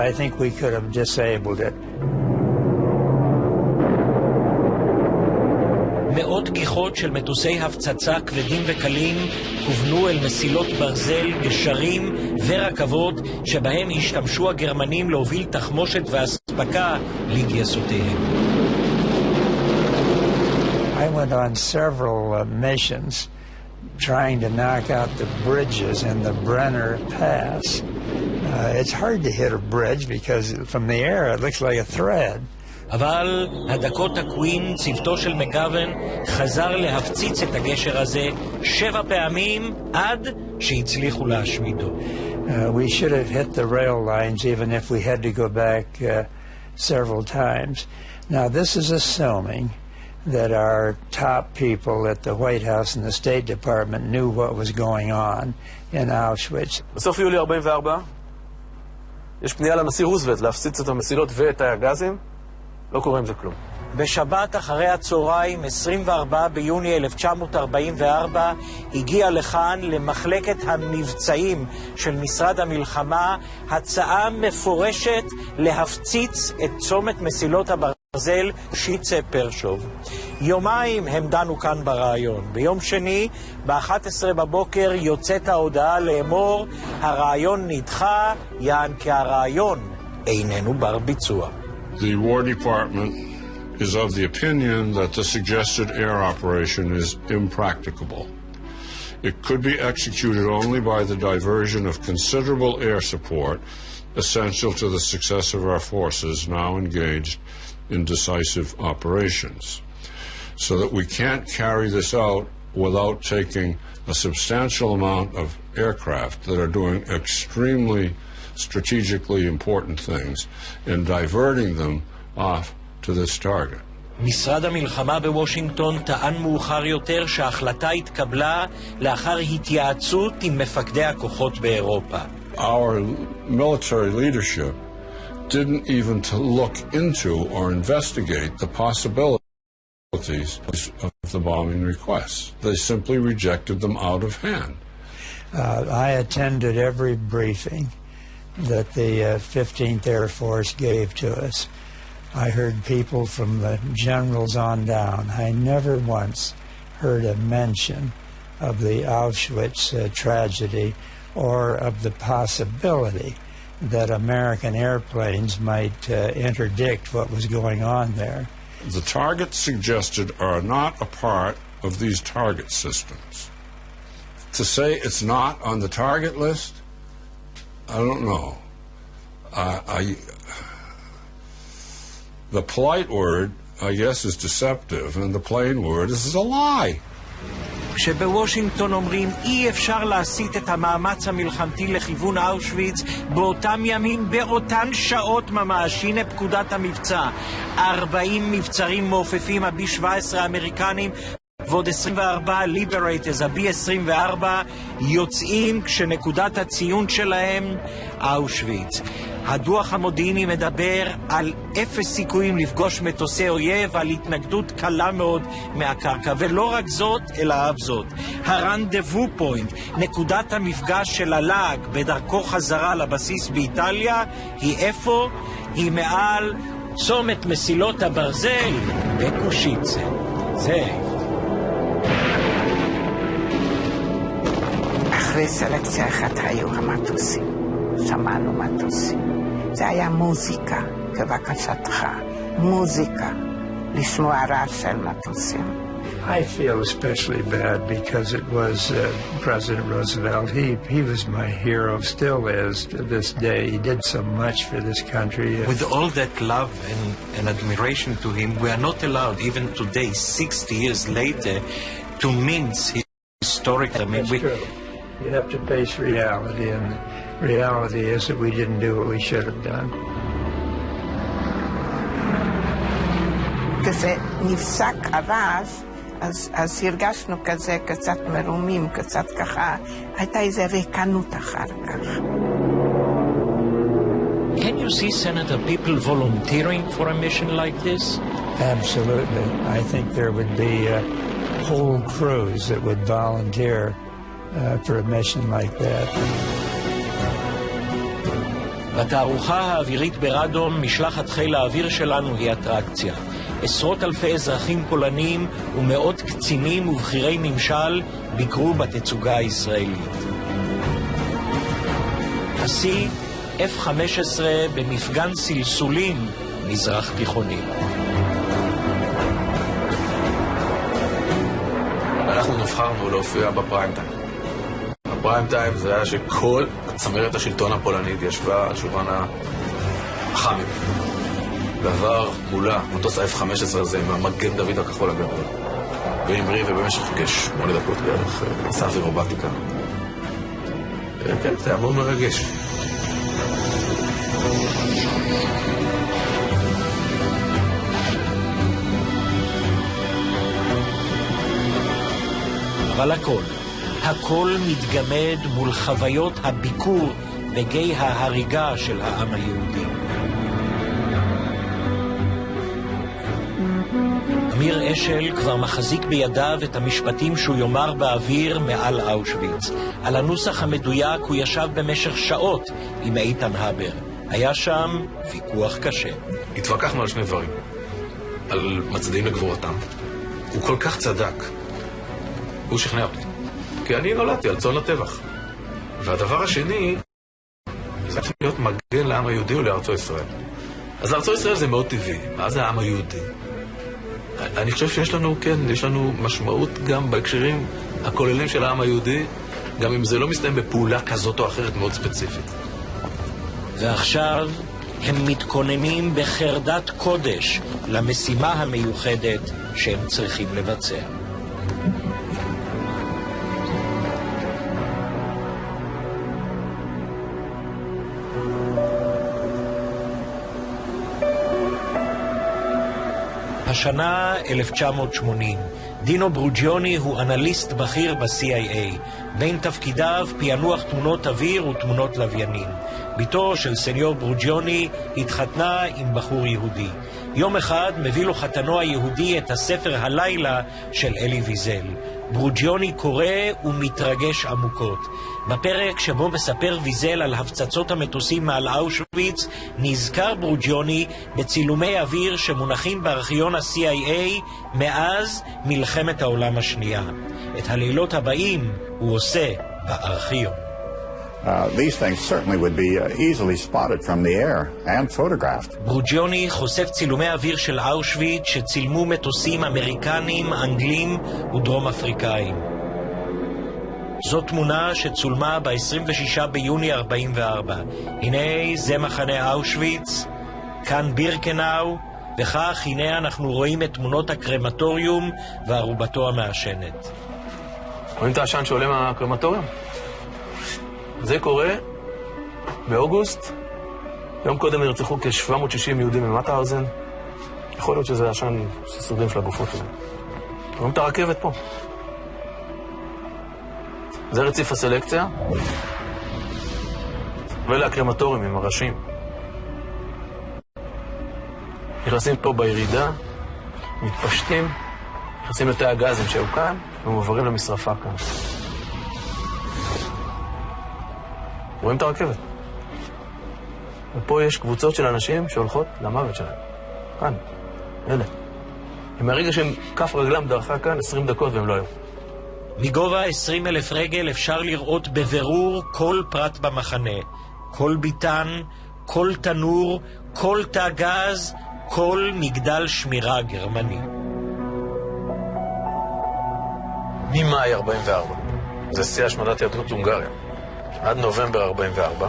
I think we could have disabled it. מאות גיחות של מטוסי הפצצה כבדים וקלים כוונו אל מסילות ברזל, גשרים ורכבות שבהם השתמשו הגרמנים להוביל תחמושת והספקה לגייסותיהם. I went on several missions trying to knock out the bridges in the Brenner Pass. It's hard to hit a bridge because from the air it looks like a thread. אבל הדקות הקווין, צוותו של מגוון, חזר להפציץ את הגשר הזה 7 פעמים עד שהצליחו להשמידו. We should have hit the rail lines even if we had to go back several times. Now this is assuming that our top people at the White House and the State Department knew what was going on in Auschwitz. בסוף יולי 44 יש פנייה לנשיא רוזוולט להפציץ את המסילות ואת הגזים. לא קורה עם זה כלום. בשבת אחרי הצהריים, 24 ביוני 1944, הגיע לכאן למחלקת המבצעים של משרד המלחמה הצעה מפורשת להפציץ את צומת מסילות הברזל שיצה פרשוב. יומיים הם דנו כאן ברעיון. ביום שני, ב-11 בבוקר, יוצאת ההודעה לאמור, הרעיון נדחה, יען כי הרעיון איננו בר ביצוע. The War Department is of the opinion that the suggested air operation is impracticable. It could be executed only by the diversion of considerable air support essential to the success of our forces now engaged in decisive operations. So that we can't carry this out without taking a substantial amount of aircraft that are doing extremely strategically important things and diverting them off to this target. משרד המלחמה בוושינגטון טען מאוחר יותר שההחלטה התקבלה לאחר התייעצות עם מפקדי הכוחות באירופה. Our military leadership didn't even look into or investigate the possibilities of the bombing requests. They simply rejected them out of hand. I attended every briefing that the 15th Air Force gave to us. I heard people from the generals on down. I never once heard a mention of the Auschwitz tragedy or of the possibility that American airplanes might interdict what was going on there. The targets suggested are not a part of these target systems. To say it's not on the target list, I don't know. The polite word, I guess, is deceptive, and the plain word is a lie. כשבוושינגטון אומרים אי אפשר להסיט את המאמץ המלחמתי לכיוון אושוויץ, באותם ימים, באותן שעות ממש, הנה פקודת המבצע. 40 מבצרים מעופפים, ה-B-17 האמריקנים ועוד 24 ליברייטרס, ה-B-24, יוצאים כשנקודת הציון שלהם אושוויץ. הדוח המודיעיני מדבר על 0 סיכויים לפגוש מטוסי אויב, על התנגדות קלה מאוד מהקרקע, ולא רק זאת, אלא אף זאת. הרנדבו פוינט, נקודת המפגש של הלאג בדרכו חזרה לבסיס באיטליה, היא איפה? היא מעל צומת מסילות הברזל בקושיצה. זה אחרי סלקציה אחת היו המטוסים. שמענו מטוסים. זה היה מוזיקה, כבקשתך. מוזיקה, לשמוע רעש של מטוסים. I feel especially bad because it was President Roosevelt. He was my hero, still is to this day. He did so much for this country. With all that love and admiration to him, we are not allowed, even today, 60 years later, to mince his historic... That's true. You have to face reality, and reality is that we didn't do what we should have done. כשזה נפסק הרעש, אז הרגשנו כזה קצת מרומים, קצת ככה, הייתה איזו ריקנות אחר כך. Can you see, Senator, people volunteering for a mission like this? Absolutely. I think there would be whole crews that would volunteer for a mission like that. בתערוכה האווירית ברדום, משלחת חיל האוויר שלנו היא אטרקציה. עשרות אלפי אזרחים פולנים ומאות קצינים ובחירי ממשל ביקרו בתצוגה הישראלית. השיא F-15 במפגן סלסולים מזרח תיכוני. אנחנו נבחרנו להופיע בפריים טיים. הפריים טיים זה היה שכל צמרת השלטון הפולנית ישבה על שולחן החמים. ועבר מולה, מטוס ה-F-15 הזה עם המגן דוד הכחול הגדול. והמריא ובמשך 8 דקות בערך עשה אווירובטיקה. כן, זה היה מאוד מרגש. אבל הכל מתגמד מול חוויות הביקור בגיא ההריגה של העם היהודי. אמיר אשל כבר מחזיק בידיו את המשפטים שהוא יאמר באוויר מעל אושוויץ. על הנוסח המדויק הוא ישב במשך שעות עם איתן הבר. היה שם ויכוח קשה. התווכחנו על 2 דברים. על מצדיעים לגבורתם. הוא כל כך צדק. הוא שכנע אותי. כי אני נולדתי על צאן לטבח. והדבר השני, זה צריך להיות מגן לעם היהודי ולארצו ישראל. אז לארצו ישראל זה מאוד טבעי. מה זה העם היהודי? אני חושב שיש לנו, כן, יש לנו משמעות גם בהקשרים הכוללים של העם היהודי, גם אם זה לא מסתיים בפעולה כזאת או אחרת מאוד ספציפית. ועכשיו הם מתכוננים בחרדת קודש למשימה המיוחדת שהם צריכים לבצע. השנה 1980. דינו ברוג'יוני הוא אנליסט בכיר ב-CIA. בין תפקידיו פענוח תמונות אוויר ותמונות לוויינים. ביתו של סניור ברוג'יוני התחתנה עם בחור יהודי. יום אחד מביא לו חתנו היהודי את הספר הלילה של אלי ויזל. ברוג'יוני קורא ומתרגש עמוקות. בפרק שבו מספר ויזל על הפצצות המטוסים מעל אושוויץ, נזכר ברוג'יוני בצילומי אוויר שמונחים בארכיון ה-CIA מאז מלחמת העולם השנייה. את הלילות הבאים הוא עושה בארכיון. These things certainly would be easily spotted from the air and photographed. ברוג'יוני חושף צילומי אוויר של אושוויץ שצילמו מטוסים אמריקנים, אנגלים ודרום אפריקאים. זו תמונה שצולמה ב-26 ביוני 44. הנה זה מחנה אושוויץ, כאן בירקנאו, וכך הנה אנחנו רואים את תמונות הקרמטוריום וערובתו המעשנת. רואים את העשן שעולה מהקרמטוריום? זה קורה באוגוסט. יום קודם נרצחו כ-760 יהודים במטהאוזן. יכול להיות שזה העשן ששורדים של הגופות האלה. רואים את הרכבת פה. זה רציף הסלקציה. ואלה הקרמטוריומים, הראשים. נכנסים פה בירידה, מתפשטים, נכנסים לתאי הגזים שהיו כאן, ומעברים למשרפה כאן. רואים את הרכבת. ופה יש קבוצות של אנשים שהולכות למוות שלהם. כאן, אלה. ומהרגע שהם כף רגלם דרכה כאן, 20 דקות והם לא היו. מגובה 20,000 רגל אפשר לראות בבירור כל פרט במחנה. כל ביטן, כל תנור, כל תא גז, כל מגדל שמירה גרמני. ממאי 44, זה שיא השמדת יהדות הונגריה. עד נובמבר 44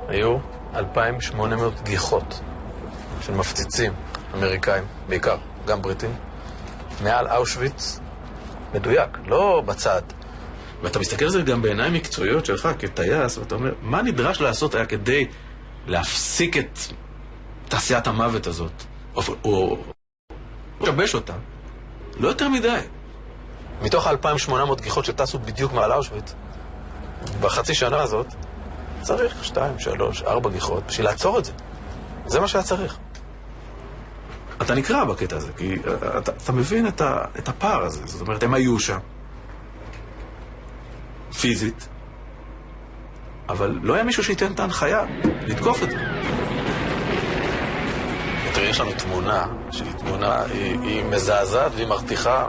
היו 2,800 גיחות של מפציצים אמריקאים, בעיקר, גם בריטים, מעל אושוויץ, מדויק, לא בצד. ואתה מסתכל על זה גם בעיניים מקצועיות שלך כטייס, ואתה אומר, מה נדרש לעשות היה כדי להפסיק את תעשיית המוות הזאת, או לשבש אותה? לא יותר מדי. מתוך 2,800 גיחות שטסו בדיוק מעל אושוויץ, בחצי שנה הזאת, צריך 2, 3, 4 גיחות בשביל לעצור את זה. זה מה שהיה צריך. אתה נקרא בקטע הזה, כי אתה מבין את הפער הזה. זאת אומרת, הם היו שם, פיזית, אבל לא היה מישהו שייתן את ההנחיה לתקוף את זה. תראה, יש לנו תמונה, שהיא תמונה, היא מזעזעת והיא מרתיחה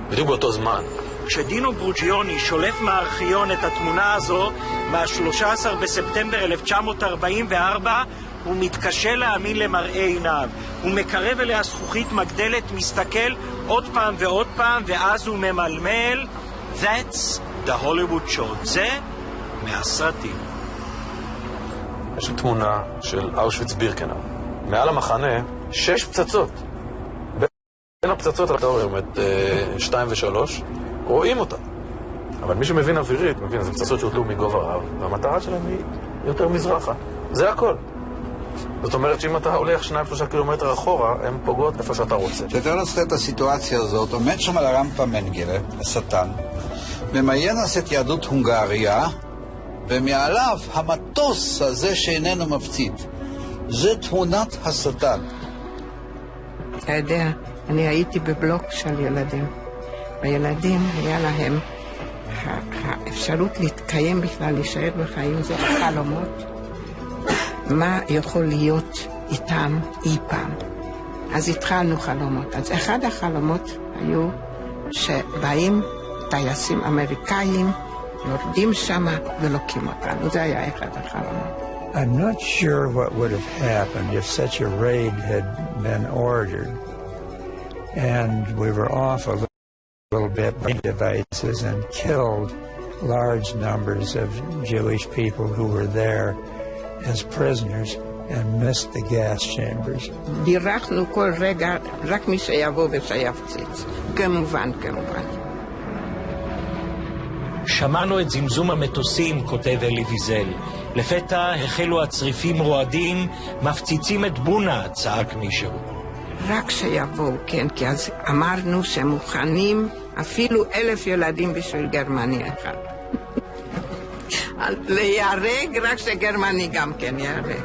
בדיוק באותו זמן. כשדינו ברוג'יוני שולף מהארכיון את התמונה הזו מה-13 בספטמבר 1944, הוא מתקשה להאמין למראה עיניו. הוא מקרב אליה זכוכית מגדלת, מסתכל עוד פעם ועוד פעם, ואז הוא ממלמל, That's the Hollywood Shot. זה מהסרטים. יש תמונה של אושוויץ בירקנאו. מעל המחנה 6 פצצות. בין הפצצות אתה רואה את 2 ו-3, רואים אותה. אבל מי שמבין אווירית, מבין, זה פצצות שהוטלו מגובה רב, והמטרה שלהם היא יותר מזרחה. זה הכל. זאת אומרת שאם אתה הולך 2-3 קילומטר אחורה, הן פוגעות איפה שאתה רוצה. שתאר לעצמך את הסיטואציה הזאת, עומד שם על הרמפה מנגלה, השטן, ממיינס את יהדות הונגריה, ומעליו המטוס הזה שאיננו מפציץ. זה תמונת השטן. אתה יודע, אני הייתי בבלוק של ילדים. הילדים היה להם האפשרות להתקיים בכלל, להישאר בחיים, זה חלומות. מה יכול להיות איתם אי פעם. אז התחלנו חלומות. אז אחד החלומות היו שבאים טייסים אמריקאים, יורדים שמה ולוקים אותנו. זה היה אחד החלומות. I'm not sure what would have happened if such a raid had been ordered and we were off a little bit by devices and killed large numbers of Jewish people who were there as prisoners and missed the gas chambers. בירכנו כל רגע, רק מי שיבוא ושיפציץ. כמובן. שמענו את זמזום המטוסים, כותב אלי ויזל. לפתע החלו הצריפים רועדים, מפציצים את בונה, צעק מישהו. רק שיבואו, כן, כי אז אמרנו שמוכנים אפילו 1,000 ילדים בשביל גרמני אחד. להיהרג, רק שגרמני גם כן יהרג.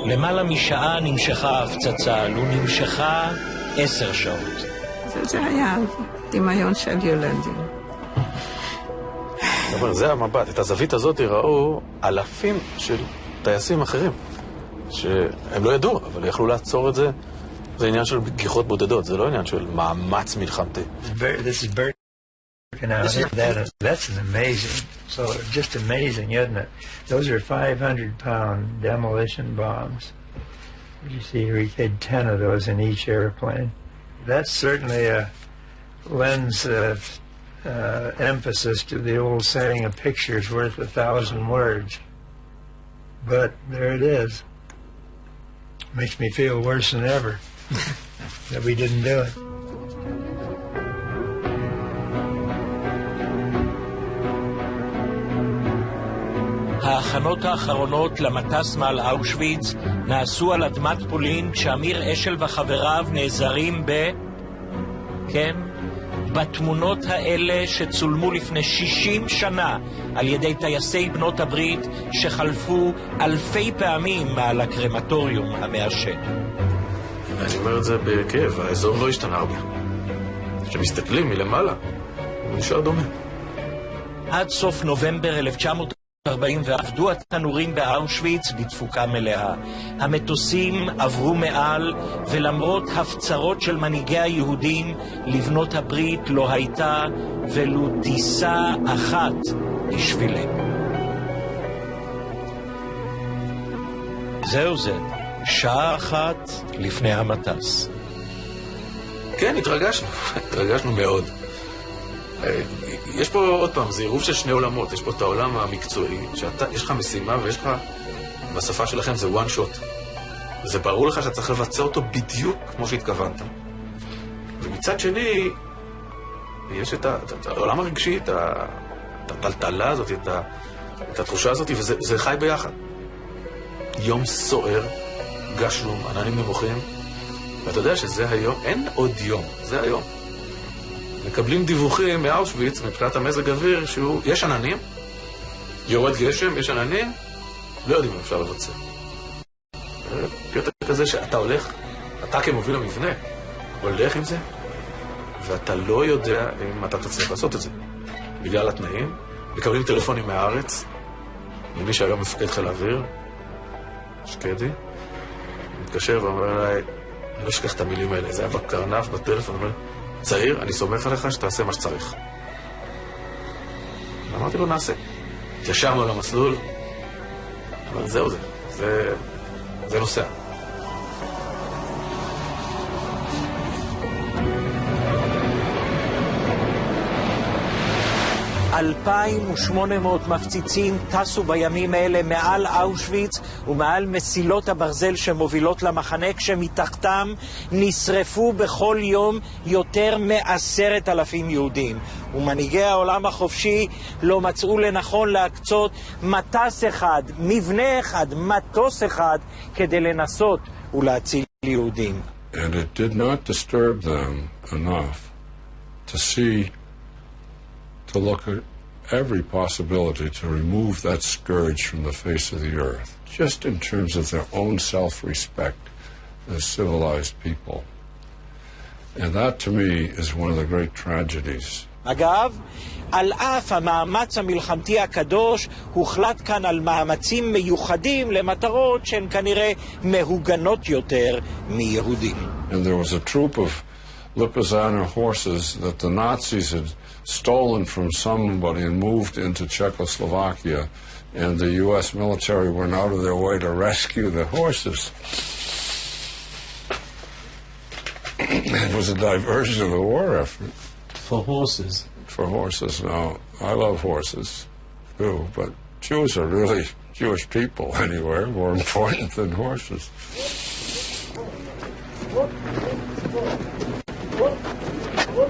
למעלה משעה נמשכה ההפצצה, לו נמשכה 10 שעות. זה היה דמיון של ילדים. אבל זה המבט, את הזווית הזאת ראו אלפים של טייסים אחרים, שהם לא ידעו, אבל יכלו לעצור את זה. זה עניין של גיחות בודדות, זה לא עניין של מאמץ מלחמתי. This is very out here. That's an amazing, so just amazing, isn't it? Those are 500-pound demolition bombs. You see here, he had 10 of those in each airplane. That's certainly a lends emphasis to the old saying, a picture's worth 1,000 words. But there it is. Makes me feel worse than ever that we didn't do it. ההכנות האחרונות למטס מעל אושוויץ נעשו על אדמת פולין כשאמיר אשל וחבריו נעזרים בתמונות האלה שצולמו לפני 60 שנה על ידי טייסי בנות הברית שחלפו אלפי פעמים מעל הקרמטוריום המאשד. אני אומר את זה בכאב, האזור לא השתנה הרבה. כשמסתכלים מלמעלה, הוא נשאר דומה. עד סוף נובמבר 1940 עבדו התנורים באושוויץ בתפוקה מלאה. המטוסים עברו מעל, ולמרות הפצרות של מנהיגי היהודים, לבנות הברית לא הייתה ולו טיסה אחת בשבילם. זהו זה, שעה אחת לפני המטס. כן, התרגשנו מאוד. יש פה עוד פעם, זה עירוב של שני עולמות. יש פה את העולם המקצועי, שיש לך משימה ויש לך, בשפה שלכם זה one shot. זה ברור לך שאתה צריך לבצע אותו בדיוק כמו שהתכוונת. ומצד שני, יש את העולם הרגשי, את הטלטלה הזאת, את התחושה הזאת, וזה חי ביחד. יום סוער, גשום, עננים נמוכים, ואתה יודע שזה היום, אין עוד יום, זה היום. מקבלים דיווחים מאושוויץ מבחינת המזג אוויר יש עננים, יורד גשם, יש עננים, לא יודעים אם אפשר לבצע. קטע כזה שאתה הולך, אתה כמוביל המבנה, הולך עם זה, ואתה לא יודע אם אתה תצליח לעשות את זה. בגלל התנאים, מקבלים טלפונים מהארץ, ממי שהיום מפקד חיל האוויר, שקדי, מתקשר ואומר אליי, אני לא אשכח את המילים האלה, זה היה בקרנף, בטלפון, אומר, צעיר, אני סומך עליך שתעשה מה שצריך. אמרתי לו, נעשה. התיישרנו על המסלול, אבל זהו זה נוסע. ו800 מפציצים טסו בימים אלה מעל אושוויץ ומעל מסילות הברזל שמובילות למחנה, כשמתחתם נשרפו בכל יום יותר מ10,000 יהודים. ומנהיגי העולם החופשי לא מצאו לנכון להקצות מטס אחד, מבנה אחד, מטוס אחד, כדי לנסות ולהציל יהודים. And it did not disturb them enough to see, to look at every possibility to remove that scourge from the face of the earth, just in terms of their own self-respect as civilized people. And that, to me, is one of the great tragedies. אגב, על אף המאמץ המלחמתי הקדוש, הוחלט כאן על מאמצים מיוחדים למטרות שהן כנראה מהוגנות יותר מיהודים. And there was a troop of Lipizzaner horses that the Nazis had stolen from somebody and moved into Czechoslovakia, and the U.S. military went out of their way to rescue the horses. It was a diversion of the war effort. For horses? For horses. Now, I love horses, too, but Jews are really Jewish people anywhere, more important than horses.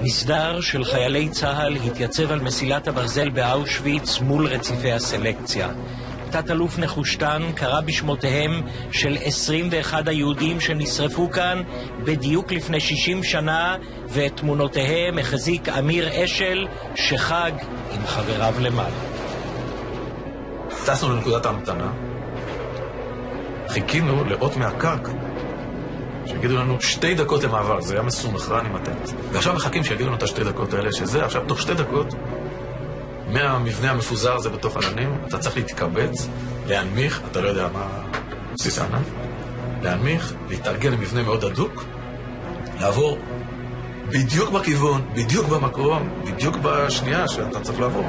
מסדר של חיילי צה"ל התייצב על מסילת הברזל באושוויץ מול רציפי הסלקציה. תת-אלוף נחושתן קרא בשמותיהם של 21 היהודים שנשרפו כאן בדיוק לפני 60 שנה, ואת תמונותיהם החזיק אמיר אשל שחג עם חבריו למעלה. טסנו לנקודת ההמתנה, חיכינו לאות מהקרקע שיגידו לנו 2 דקות למעבר, זה היה מסונכרן עם הטייס. ועכשיו מחכים שיגידו לנו את 2 דקות האלה, שזה עכשיו תוך 2 דקות מהמבנה המפוזר הזה בתוך עננים, אתה צריך להתקבץ, להנמיך, אתה לא יודע מה בסיס הענן, להנמיך, להתארגן למבנה מאוד הדוק, לעבור בדיוק בכיוון, בדיוק במקום, בדיוק בשנייה שאתה צריך לעבור.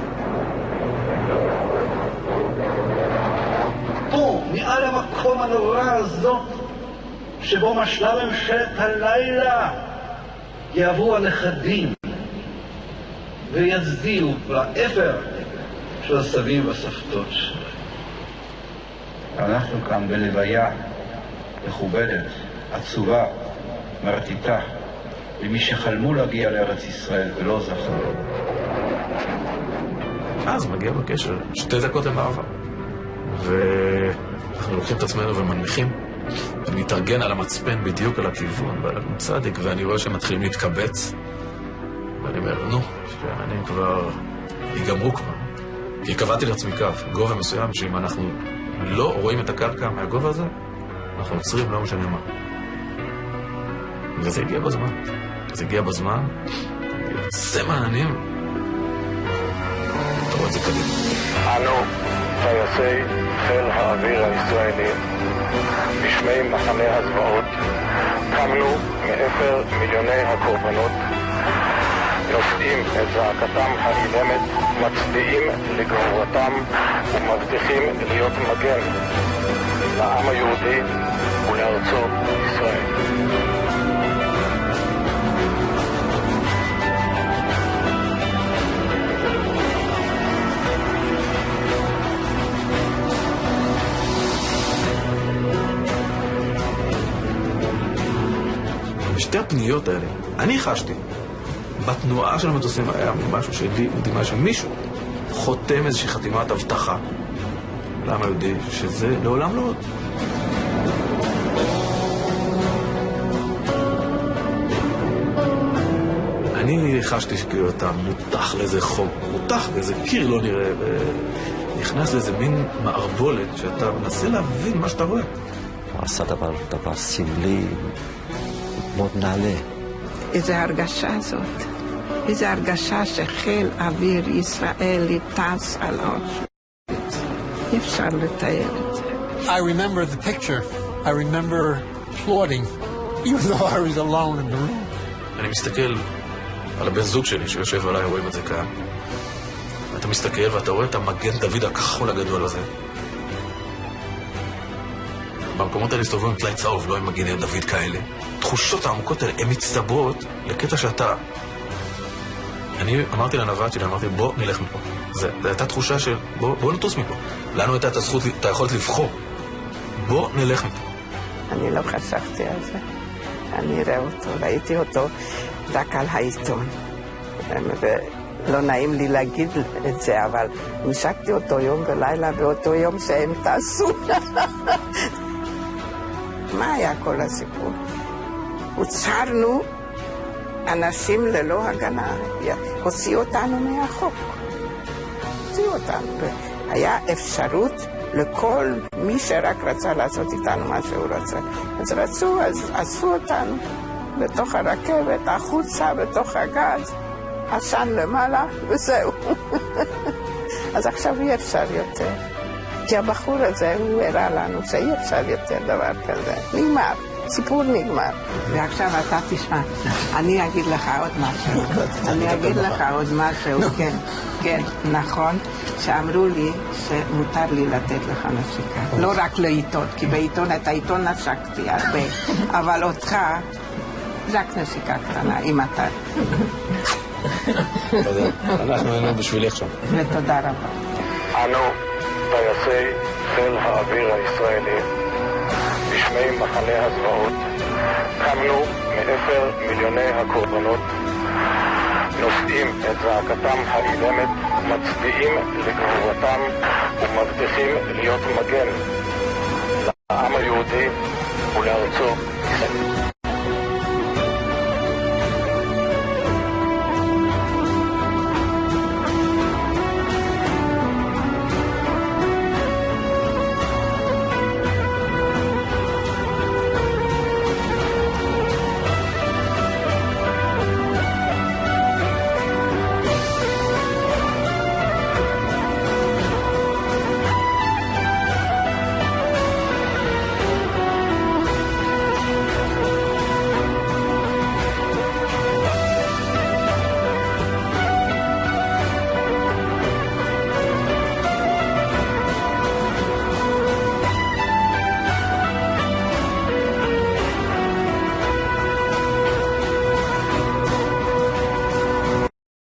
פה, מעל המקום הנורא הזאת, שבו משלה ממשלת הלילה, יעברו הנכדים ויצדיעו לאפר של הסבים והסבתות שלהם. אנחנו כאן בלוויה מכובדת, עצובה, מרטיטה, למי שחלמו להגיע לארץ ישראל ולא זכו. אז מגיע בקשר 2 דקות למעבר. ואנחנו לוקחים את עצמנו ומנמיכים, ומתארגן על המצפן בדיוק על הכיוון, ועל הצדיק, ואני רואה שהם מתחילים להתקבץ, ואני אומר, נו, שהעניינים כבר ייגמרו כבר. כי קבעתי לעצמי קו, גובה מסוים, שאם אנחנו לא רואים את הקרקע מהגובה הזה, אנחנו עוצרים, לא משנה מה. וזה הגיע בזמן. זה הגיע בזמן, יוצא מעניינים. אתה רואה את זה קדימה. אנו, טייסי חיל האוויר הישראלי, בשמי מחנה הזוועות, קמנו מאפר מיליוני הקורבנות, נושאים את זעקתם האילמת, מצדיעים לגבורתם ומבטיחים להיות מגן לעם היהודי ולארצו ישראל. בשתי הפניות האלה, אני חשתי, בתנועה של המטוסים היה משהו שלי, מדהימה שמישהו חותם איזושהי חתימת הבטחה לעם היהודי, שזה לעולם לא עוד. אני חשתי שכאילו אתה מותח לאיזה חום, מותח לאיזה קיר לא נראה, ונכנס לאיזה מין מערבולת שאתה מנסה להבין מה שאתה רואה. הוא עשה דבר סמלי, מאוד נעלה. איזו הרגשה זאת, איזו הרגשה שחיל אוויר ישראלי טס על אושוויץ. אי אפשר לתאר את זה. I remember the picture. I remember applauding, even though I was alone in the room. אני מסתכל על הבן זוג שלי שיושב עליי, רואים את זה כאן. אתה מסתכל ואתה רואה את המגן דוד הכחול הגדול הזה. במקומות האלה הסתובבו עם טלאי צהוב, לא עם מגני דוד כאלה. תחושות העמוקות האלה, הן מצטברות לקטע שאתה... אני אמרתי לנווט שלי, אמרתי, בוא נלך מפה. זו הייתה תחושה של, בוא נטוס מפה. לנו הייתה את הזכות, את היכולת לבחור. בוא נלך מפה. אני לא חשבתי על זה. אני אראה אותו, ראיתי אותו רק על העיתון. ולא נעים לי להגיד את זה, אבל נשקתי אותו יום ולילה באותו יום שהם טסו. מה היה כל הסיפור? הוצהרנו אנשים ללא הגנה, הוציאו אותנו מהחוק. הוציאו אותנו. היה אפשרות לכל מי שרק רצה לעשות איתנו מה שהוא רצה. אז רצו, אז אספו אותנו בתוך הרכבת, החוצה, בתוך הגז, עשן למעלה, וזהו. אז עכשיו אי אפשר יותר. כי הבחור הזה הוא הראה לנו שאי אפשר יותר דבר כזה. נגמר, סיפור נגמר. ועכשיו אתה תשמע, אני אגיד לך עוד משהו. אני אגיד לך עוד משהו, כן, נכון, שאמרו לי שמותר לי לתת לך נשיקה. לא רק לעיתון, כי בעיתון, את העיתון נשקתי הרבה, אבל אותך, רק נשיקה קטנה, אם אתה... תודה, אנחנו היינו בשבילך שם. ותודה רבה. אנו, טייסי חיל האוויר הישראלי, בשמי מחנה הזוועות, קמנו מאפר מיליוני הקורבנות, נושאים את זעקתם האילמת, מצדיעים לגבורתם ומבטיחים להיות מגן לעם